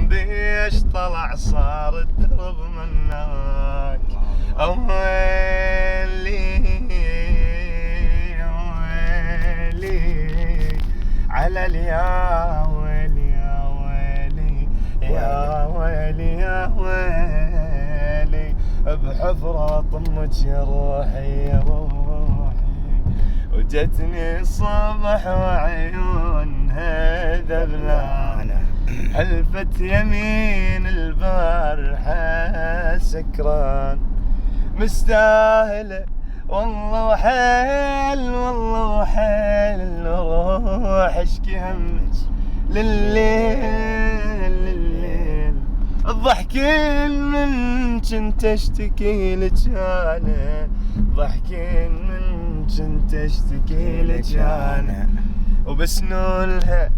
بيش طلع صار الدرب مناك. ويلي ويلي على اليا ويلي يا ويلي يا ويلي يا ويلي بحفرة طمك يا روحي يا روحي. وجتني الصبح وعيونها ذبلانة حلفت يمين البارحة سكران. مستاهلة والله وحيل والله وحيل روح اشكي همك لليل. الضحكين من كنت اشتكي لك انا، ضحكين من كنت اشتكي لك انا. وبسنولها